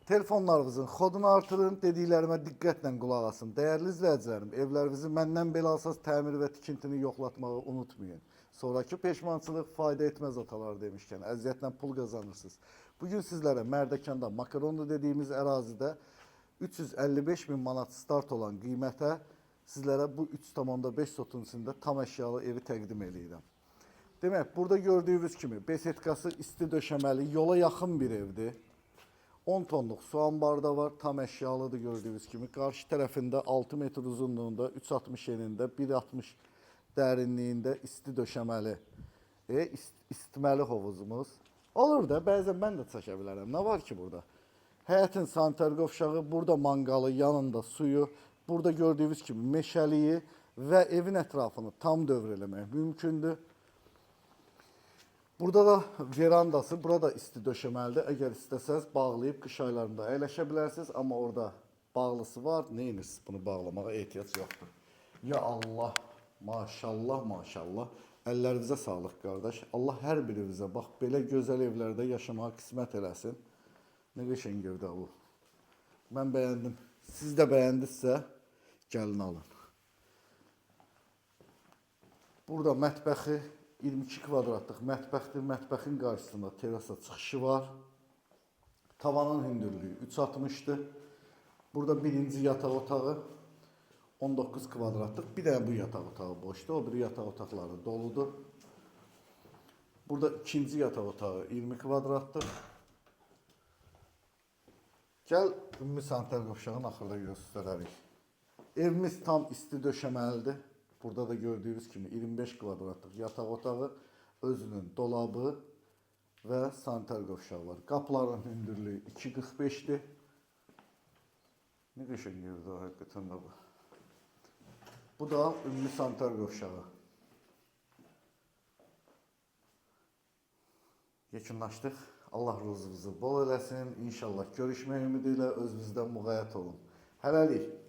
Telefonlarınızın kodunu artırın, dediklərimə diqqətlə qulaq asın. Dəyərli izləyicilərim, evlərinizi məndən belə alsaz təmir və tikintini yoxlatmağı unutmayın. Sonraki peşmançılıq fayda etməz atalar demişkən, əziyyətlə pul qazanırsınız. Bugün sizlərə Mərdəkanda Makaronlu dediyimiz ərazidə 355 min manat start olan qiymətə sizlərə bu 3,5 sotun içində tam əşyalı evi təqdim edirəm. Demək, burada gördüyünüz kimi besetkası isti döşəməli, yola yaxın bir evdir. 10 tonluq su ambarda var, tam əşyalıdır gördüyünüz kimi. Qarşı tərəfində 6 metr uzunluğunda, 3,60 enində, 1,60 dərinliyində isti döşəməli, isitməli hovuzumuz. Olur da, bəzən mən də çəkə bilərəm. Nə var ki burada? Həyətin sanitar qovşağı, burada manqalı, yanında suyu, burada gördüyünüz kimi meşəliyi və evin ətrafını tam dövr eləmək mümkündür. Burada da verandası, burada isti döşəməlidir. Əgər istəsəz bağlayıb qış aylarında əyləşə bilərsiniz, amma orada bağlısı var. Neyiniz? Bunu bağlamağa ehtiyac yoxdur. Ya Allah, maşallah, maşallah. Əllərinizə sağlıq qardaş. Allah hər birinizə bax belə gözəl evlərdə yaşamağa qismət eləsin. Nə qəşəng evdə bu. Mən bəyəndim. Siz də bəyəndinizsə gəlin alın. Burada mətbəxi 22 kvadratlıq mətbəxdir. Mətbəxin qarşısında terasa çıxışı var. Tavanın hündürlüyü 3,60-dır. Burada birinci yataq otağı 19 kvadratlıq. Bir də bu yataq otağı boşdur. O biri yataq otaqları doludur. Burada ikinci yataq otağı 20 kvadratlıq. Gəl ümumi sanitar qovşağın axırda göstərərik. Evimiz tam isti döşəməlidir. Burada da gördüyünüz kimi 25 kvadratlıq yataq otağı, özünün dolabı və sanitar qovşağı var. Qapıların hündürlüyü 2,45-dir. Nə qəşəng yerdir həqiqətən də bu. Bu da ümumi sanitar qovşağı. Yekunlaşdıq. Allah ruzunuzu bol eləsin. İnşallah görüşmək ümidi ilə özünüzdən müğayət olun. Hələlik.